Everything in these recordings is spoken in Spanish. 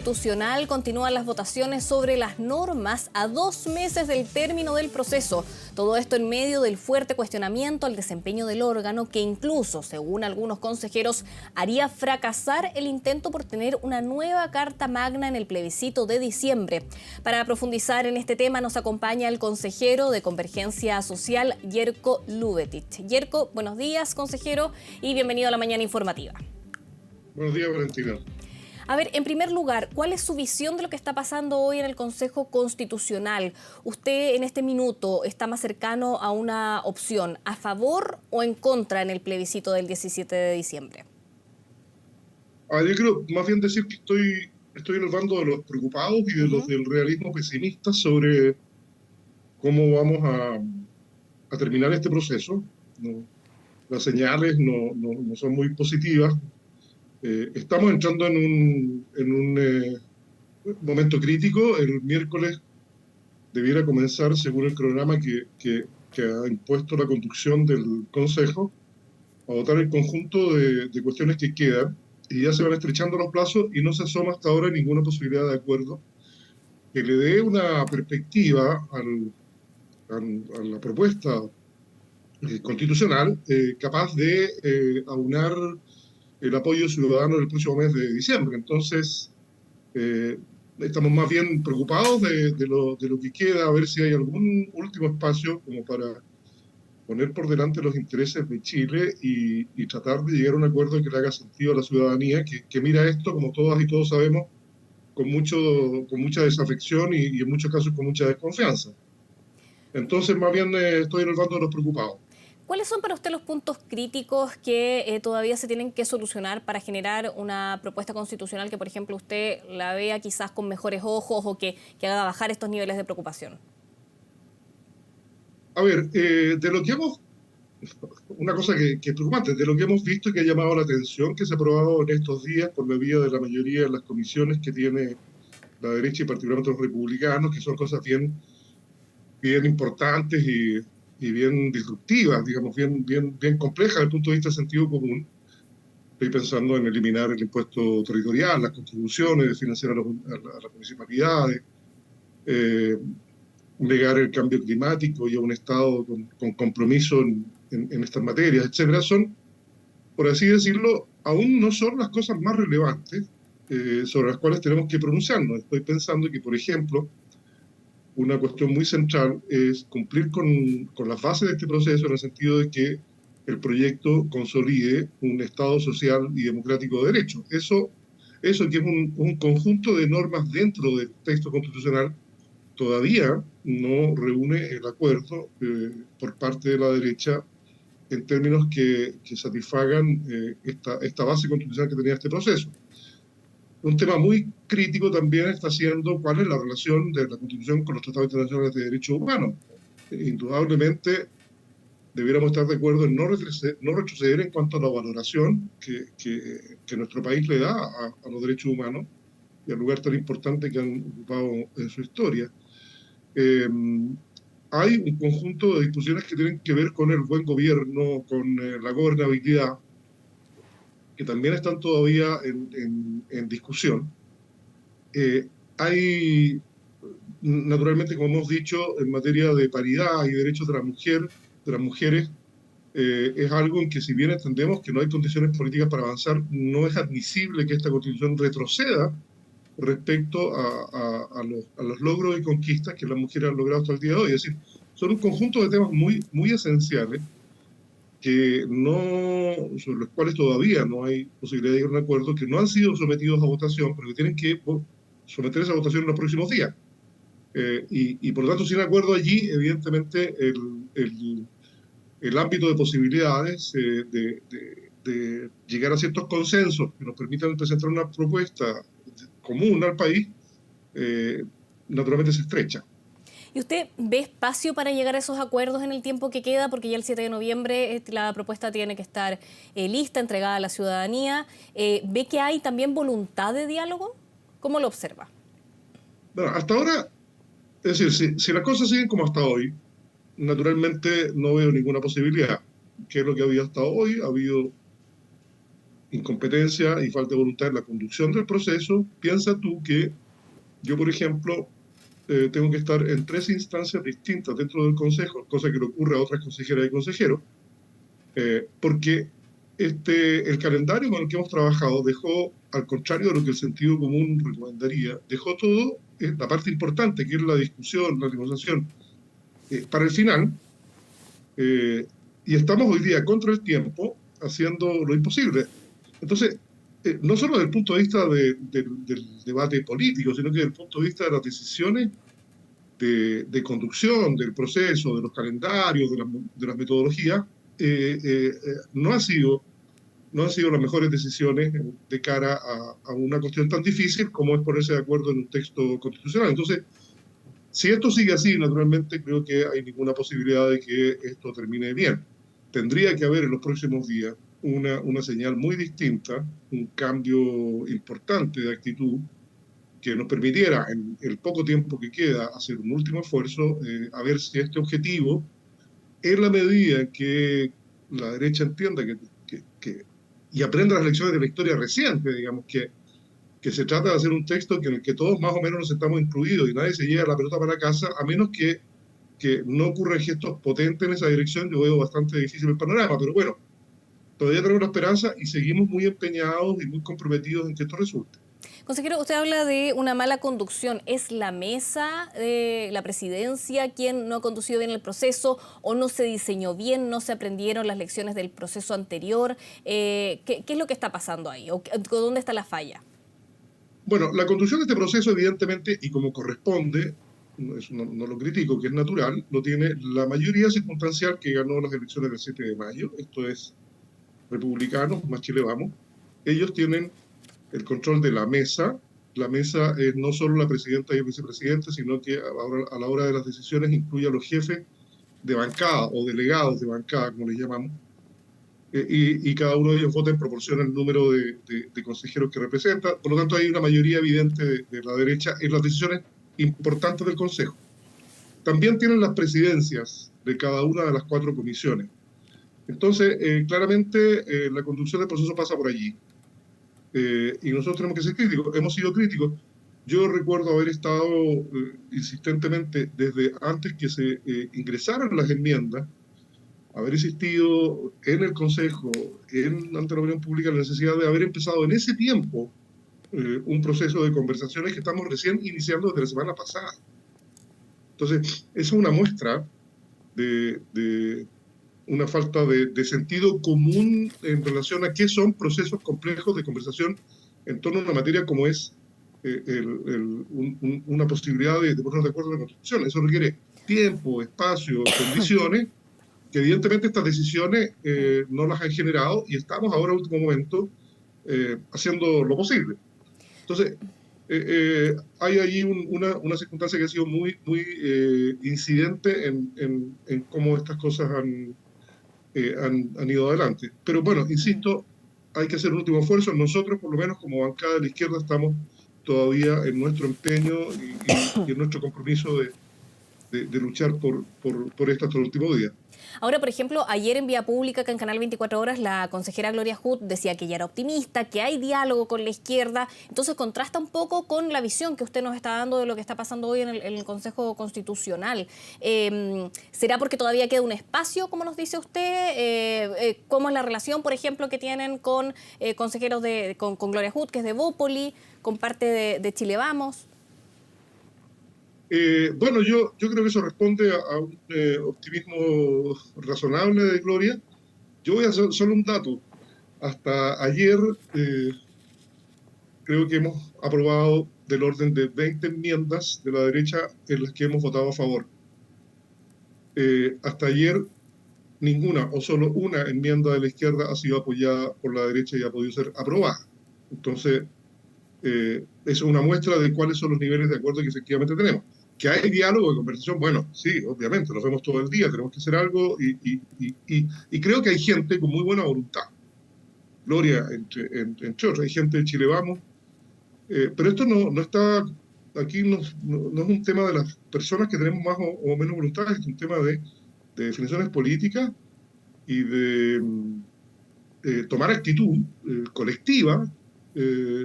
Constitucional continúan las votaciones sobre las normas a 2 meses del término del proceso. Todo esto en medio del fuerte cuestionamiento al desempeño del órgano que incluso, según algunos consejeros, haría fracasar el intento por tener una nueva Carta Magna en el plebiscito de diciembre. Para profundizar en este tema nos acompaña el consejero de Convergencia Social, Jerko Lubetich. Jerko, buenos días, consejero, y bienvenido a la mañana informativa. Buenos días, Valentina. A ver, en primer lugar, ¿cuál es su visión de lo que está pasando hoy en el Consejo Constitucional? ¿Usted en este minuto está más cercano a una opción a favor o en contra en el plebiscito del 17 de diciembre? Yo creo más bien decir que estoy en el bando de los preocupados y de los del realismo pesimista sobre cómo vamos a terminar este proceso. Las señales no son muy positivas. Estamos entrando en un momento crítico. El miércoles debiera comenzar, según el cronograma que ha impuesto la conducción del Consejo, a votar el conjunto de cuestiones que quedan, y ya se van estrechando los plazos y no se asoma hasta ahora ninguna posibilidad de acuerdo que le dé una perspectiva a la propuesta constitucional capaz de aunar el apoyo ciudadano el próximo mes de diciembre. Entonces, estamos más bien preocupados de lo que queda, a ver si hay algún último espacio como para poner por delante los intereses de Chile y tratar de llegar a un acuerdo que le haga sentido a la ciudadanía, que mira esto, como todas y todos sabemos, con mucha desafección y en muchos casos con mucha desconfianza. Entonces, más bien estoy en el bando de los preocupados. ¿Cuáles son para usted los puntos críticos que todavía se tienen que solucionar para generar una propuesta constitucional que, por ejemplo, usted la vea quizás con mejores ojos o que haga bajar estos niveles de preocupación? A ver, una cosa que es preocupante, de lo que hemos visto y que ha llamado la atención, que se ha aprobado en estos días por la vía de la mayoría de las comisiones que tiene la derecha y particularmente los republicanos, que son cosas bien importantes y bien disruptivas, digamos, bien complejas desde el punto de vista del sentido común. Estoy pensando en eliminar el impuesto territorial, las contribuciones, financiar a las municipalidades, negar el cambio climático y a un Estado con compromiso en estas materias, etcétera. Son, por así decirlo, aún no son las cosas más relevantes sobre las cuales tenemos que pronunciarnos. Estoy pensando que, por ejemplo, una cuestión muy central es cumplir con las bases de este proceso en el sentido de que el proyecto consolide un Estado social y democrático de derecho. Eso que es un conjunto de normas dentro del texto constitucional todavía no reúne el acuerdo por parte de la derecha en términos que satisfagan esta base constitucional que tenía este proceso. Un tema muy crítico también está siendo cuál es la relación de la Constitución con los tratados internacionales de derechos humanos. Indudablemente debiéramos estar de acuerdo en no retroceder en cuanto a la valoración que nuestro país le da a los derechos humanos y al lugar tan importante que han ocupado en su historia. Hay un conjunto de discusiones que tienen que ver con el buen gobierno, con la gobernabilidad, que también están todavía en discusión. Hay, naturalmente, como hemos dicho, en materia de paridad y derechos de las mujeres, es algo en que, si bien entendemos que no hay condiciones políticas para avanzar, no es admisible que esta Constitución retroceda respecto a los logros y conquistas que las mujeres han logrado hasta el día de hoy. Es decir, son un conjunto de temas muy esenciales sobre los cuales todavía no hay posibilidad de llegar a un acuerdo, que no han sido sometidos a votación, pero que tienen que someterse a votación en los próximos días. Y por lo tanto, sin acuerdo allí, evidentemente, el ámbito de posibilidades de llegar a ciertos consensos que nos permitan presentar una propuesta común al país, naturalmente se estrecha. ¿Y usted ve espacio para llegar a esos acuerdos en el tiempo que queda? Porque ya el 7 de noviembre la propuesta tiene que estar lista, entregada a la ciudadanía. ¿Ve que hay también voluntad de diálogo? ¿Cómo lo observa? Bueno, hasta ahora, es decir, si las cosas siguen como hasta hoy, naturalmente no veo ninguna posibilidad. ¿Qué es lo que ha habido hasta hoy? Ha habido incompetencia y falta de voluntad en la conducción del proceso, piensa tú que yo, por ejemplo, tengo que estar en 3 instancias distintas dentro del Consejo, cosa que le ocurre a otras consejeras y consejeros, porque el calendario con el que hemos trabajado dejó, al contrario de lo que el sentido común recomendaría, dejó todo, la parte importante, que es la discusión, la negociación, para el final, y estamos hoy día contra el tiempo, haciendo lo imposible. Entonces, no solo desde el punto de vista del debate político, sino que desde el punto de vista de las decisiones de conducción del proceso, de los calendarios, de las metodologías, no han sido las mejores decisiones de cara a una cuestión tan difícil como es ponerse de acuerdo en un texto constitucional. Entonces, si esto sigue así, naturalmente creo que hay ninguna posibilidad de que esto termine bien. Tendría que haber en los próximos días una señal muy distinta, un cambio importante de actitud que nos permitiera en el poco tiempo que queda hacer un último esfuerzo a ver si este objetivo, en la medida en que la derecha entienda y aprenda las lecciones de la historia reciente, digamos, que se trata de hacer un texto en el que todos más o menos nos estamos incluidos y nadie se lleva la pelota para casa, a menos que no ocurran gestos potentes en esa dirección. Yo veo bastante difícil el panorama, pero bueno, todavía tenemos la esperanza y seguimos muy empeñados y muy comprometidos en que esto resulte. Consejero, usted habla de una mala conducción. ¿Es la mesa, la presidencia, quien no ha conducido bien el proceso o no se diseñó bien, no se aprendieron las lecciones del proceso anterior? ¿Qué es lo que está pasando ahí? ¿O dónde está la falla? Bueno, la conducción de este proceso, evidentemente, y como corresponde, eso no lo critico, que es natural, lo tiene la mayoría circunstancial que ganó las elecciones del 7 de mayo, esto es republicanos, más Chile Vamos. Ellos tienen el control de la mesa. La mesa es no solo la presidenta y el vicepresidente, sino que a la hora de las decisiones incluye a los jefes de bancada o delegados de bancada, como les llamamos, y cada uno de ellos vota en proporción al número de consejeros que representa. Por lo tanto, hay una mayoría evidente de la derecha en las decisiones importantes del Consejo. También tienen las presidencias de cada una de las 4 comisiones. Entonces, claramente, la conducción del proceso pasa por allí. Y nosotros tenemos que ser críticos. Hemos sido críticos. Yo recuerdo haber estado insistentemente desde antes que se ingresaran las enmiendas, haber insistido en el Consejo, ante la opinión pública, la necesidad de haber empezado en ese tiempo un proceso de conversaciones que estamos recién iniciando desde la semana pasada. Entonces, esa es una muestra de una falta de sentido común en relación a qué son procesos complejos de conversación en torno a una materia como es una posibilidad de ponernos de acuerdo en la Constitución. Eso requiere tiempo, espacio, condiciones, que evidentemente estas decisiones no las han generado y estamos ahora, en último momento, haciendo lo posible. Entonces, hay allí una circunstancia que ha sido muy incidente en cómo estas cosas han ido adelante. Pero bueno, insisto, hay que hacer un último esfuerzo. Nosotros, por lo menos como bancada de la izquierda, estamos todavía en nuestro empeño y en nuestro compromiso de luchar por esto hasta el último día. Ahora, por ejemplo, ayer en Vía Pública, acá en Canal 24 Horas, la consejera Gloria Hood decía que ella era optimista, que hay diálogo con la izquierda. Entonces contrasta un poco con la visión que usted nos está dando de lo que está pasando hoy en el Consejo Constitucional. ¿Será porque todavía queda un espacio, como nos dice usted? ¿Cómo es la relación, por ejemplo, que tienen con consejeros con Gloria Hood, que es de Bópoli, con parte de Chile Vamos? Bueno, yo creo que eso responde a un optimismo razonable de Gloria. Yo voy a hacer solo un dato. Hasta ayer creo que hemos aprobado del orden de 20 enmiendas de la derecha en las que hemos votado a favor. Hasta ayer ninguna o solo una enmienda de la izquierda ha sido apoyada por la derecha y ha podido ser aprobada. Entonces, eso es una muestra de cuáles son los niveles de acuerdo que efectivamente tenemos. Que hay diálogo y conversación, bueno, sí, obviamente, nos vemos todo el día, tenemos que hacer algo y creo que hay gente con muy buena voluntad. Gloria, entre otros, hay gente de Chile Vamos, pero esto no está, aquí no es un tema de las personas que tenemos más o menos voluntad, es un tema de definiciones políticas y tomar actitud colectiva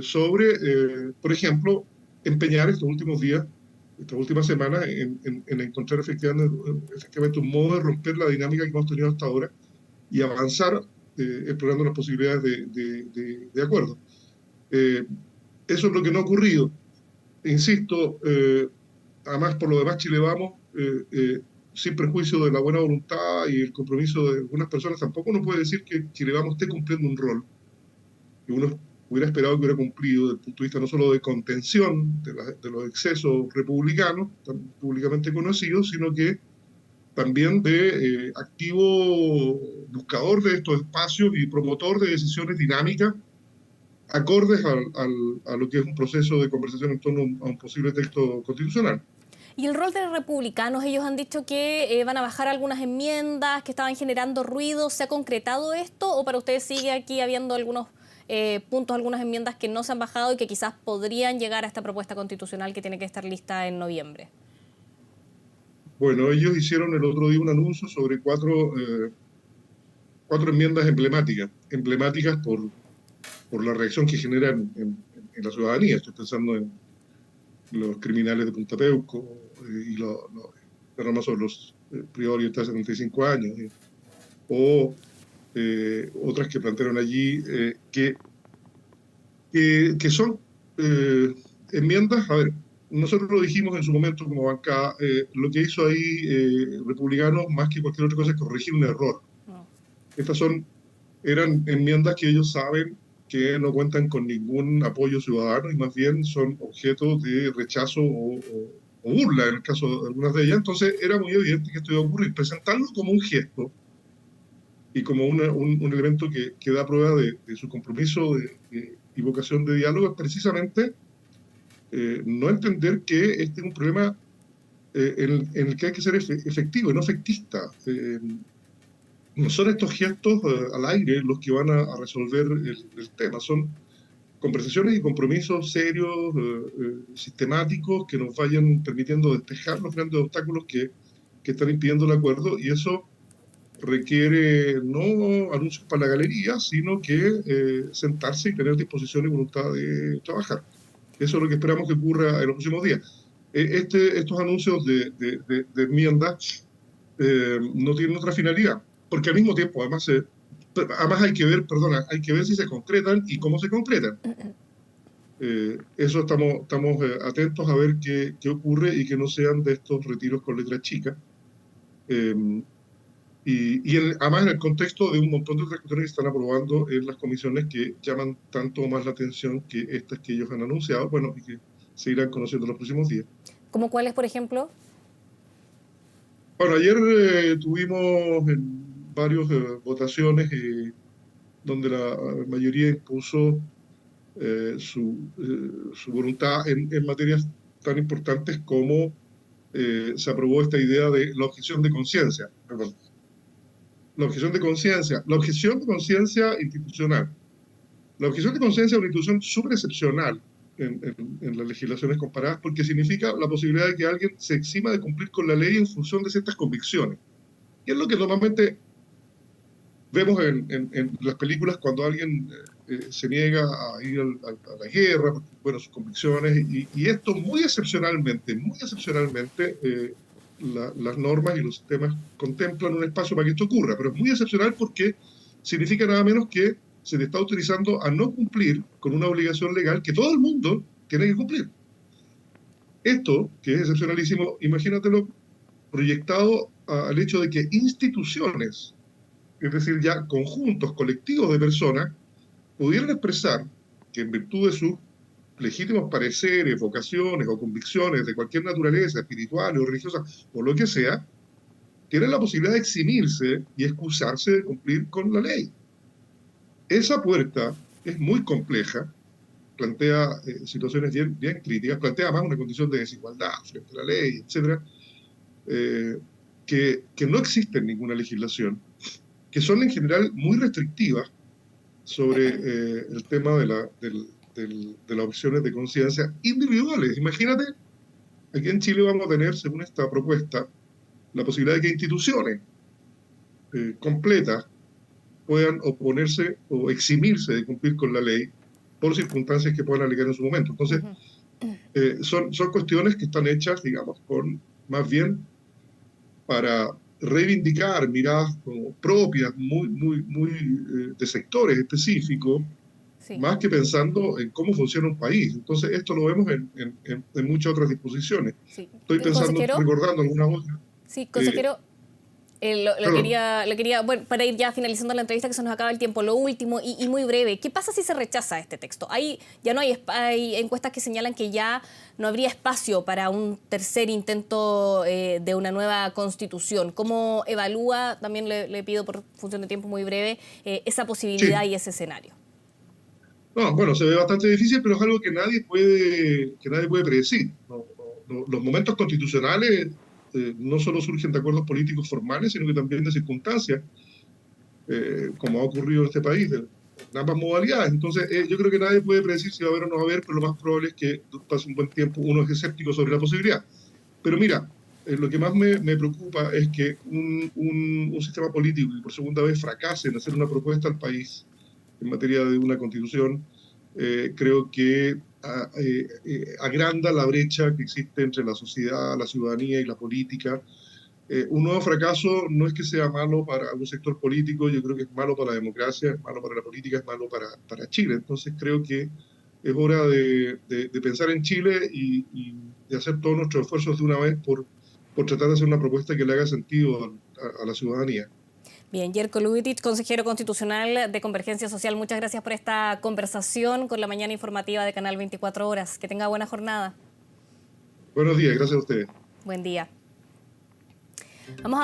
sobre, por ejemplo, empeñar estos últimos días, estas últimas semanas, en encontrar efectivamente un modo de romper la dinámica que hemos tenido hasta ahora y avanzar explorando las posibilidades de acuerdo. Eso es lo que no ha ocurrido. Insisto, además, por lo demás, Chile Vamos, sin perjuicio de la buena voluntad y el compromiso de algunas personas, tampoco uno puede decir que Chile Vamos esté cumpliendo un rol que uno hubiera esperado que hubiera cumplido desde el punto de vista no solo de contención de los excesos republicanos, tan públicamente conocidos, sino que también de activo buscador de estos espacios y promotor de decisiones dinámicas acordes a lo que es un proceso de conversación en torno a un posible texto constitucional. Y el rol de los republicanos, ellos han dicho que van a bajar algunas enmiendas que estaban generando ruido. ¿Se ha concretado esto o para ustedes sigue aquí habiendo algunos puntos, algunas enmiendas que no se han bajado y que quizás podrían llegar a esta propuesta constitucional que tiene que estar lista en noviembre? Bueno, ellos hicieron el otro día un anuncio sobre cuatro enmiendas emblemáticas por la reacción que generan en la ciudadanía. Estoy pensando en los criminales de Punta Peuco y los derramas sobre los privados de libertad de 75 años, o otras que plantearon allí, que son enmiendas. A ver, nosotros lo dijimos en su momento como bancada, lo que hizo ahí Republicanos, más que cualquier otra cosa, es corregir un error. Estas eran enmiendas que ellos saben que no cuentan con ningún apoyo ciudadano y más bien son objeto de rechazo o burla en el caso de algunas de ellas. Entonces era muy evidente que esto iba a ocurrir. Presentarlo como un gesto y como un elemento que da prueba de su compromiso y vocación de diálogo es precisamente no entender que este es un problema en el que hay que ser efectivo y no efectista. No son estos gestos al aire los que van a resolver el tema, son conversaciones y compromisos serios, sistemáticos, que nos vayan permitiendo despejar los grandes obstáculos que están impidiendo el acuerdo, y eso requiere no anuncios para la galería, sino que sentarse y tener disposición y voluntad de trabajar. Eso es lo que esperamos que ocurra en los próximos días. Estos anuncios de enmiendas no tienen otra finalidad, porque al mismo tiempo, además hay que ver si se concretan y cómo se concretan. Eso estamos atentos a ver qué ocurre y que no sean de estos retiros con letras chicas. Además en el contexto de un montón de otras cuestiones que están aprobando en las comisiones que llaman tanto o más la atención que estas que ellos han anunciado, bueno, y que se irán conociendo en los próximos días. ¿Cómo cuáles, por ejemplo? Bueno, ayer tuvimos varias votaciones donde la mayoría impuso su voluntad en materias tan importantes como se aprobó esta idea de la objeción de conciencia. La objeción de conciencia institucional. La objeción de conciencia es una institución súper excepcional en las legislaciones comparadas, porque significa la posibilidad de que alguien se exima de cumplir con la ley en función de ciertas convicciones. Y es lo que normalmente vemos en las películas cuando alguien se niega a ir a la guerra, bueno, sus convicciones, y esto muy excepcionalmente, las normas y los sistemas contemplan un espacio para que esto ocurra, pero es muy excepcional porque significa nada menos que se le está autorizando a no cumplir con una obligación legal que todo el mundo tiene que cumplir. Esto, que es excepcionalísimo, imagínatelo proyectado al hecho de que instituciones, es decir, ya conjuntos, colectivos de personas, pudieran expresar que en virtud de sus legítimos pareceres, vocaciones o convicciones de cualquier naturaleza, espiritual o religiosa, o lo que sea, tienen la posibilidad de eximirse y excusarse de cumplir con la ley. Esa puerta es muy compleja, plantea situaciones bien críticas, plantea más una condición de desigualdad frente a la ley, etcétera, que no existe en ninguna legislación, que son en general muy restrictivas sobre el tema de las opciones de conciencia individuales. Imagínate, aquí en Chile vamos a tener, según esta propuesta, la posibilidad de que instituciones completas puedan oponerse o eximirse de cumplir con la ley por circunstancias que puedan alegar en su momento. Entonces, son cuestiones que están hechas, digamos, con más bien para reivindicar miradas como propias, muy de sectores específicos, Sí. más que pensando en cómo funciona un país. Entonces, esto lo vemos en muchas otras disposiciones. Sí. Estoy pensando, Consejero, recordando algunas otras. sí, consejero, Perdón. le quería, bueno, para ir ya finalizando la entrevista, que se nos acaba el tiempo, lo último y muy breve, ¿qué pasa si se rechaza este texto? Ya no hay encuestas que señalan que ya no habría espacio para un tercer intento de una nueva constitución. ¿Cómo evalúa, también le pido por función de tiempo muy breve, esa posibilidad Sí. y ese escenario? No, bueno, se ve bastante difícil, pero es algo que nadie puede predecir. Los momentos constitucionales no solo surgen de acuerdos políticos formales, sino que también de circunstancias, como ha ocurrido en este país, en ambas modalidades. Entonces, yo creo que nadie puede predecir si va a haber o no va a haber, pero lo más probable es que pase un buen tiempo uno es escéptico sobre la posibilidad. Pero mira, lo que más me preocupa es que un sistema político que por segunda vez fracase en hacer una propuesta al país en materia de una constitución, creo que agranda la brecha que existe entre la sociedad, la ciudadanía y la política. Un nuevo fracaso no es que sea malo para un sector político, yo creo que es malo para la democracia, es malo para la política, es malo para Chile. Entonces creo que es hora de pensar en Chile y de hacer todos nuestros esfuerzos de una vez por tratar de hacer una propuesta que le haga sentido a la ciudadanía. Bien, Jerko Lubitich, consejero constitucional de Convergencia Social, muchas gracias por esta conversación con la mañana informativa de Canal 24 Horas. Que tenga buena jornada. Buenos días, gracias a ustedes. Buen día. Vamos a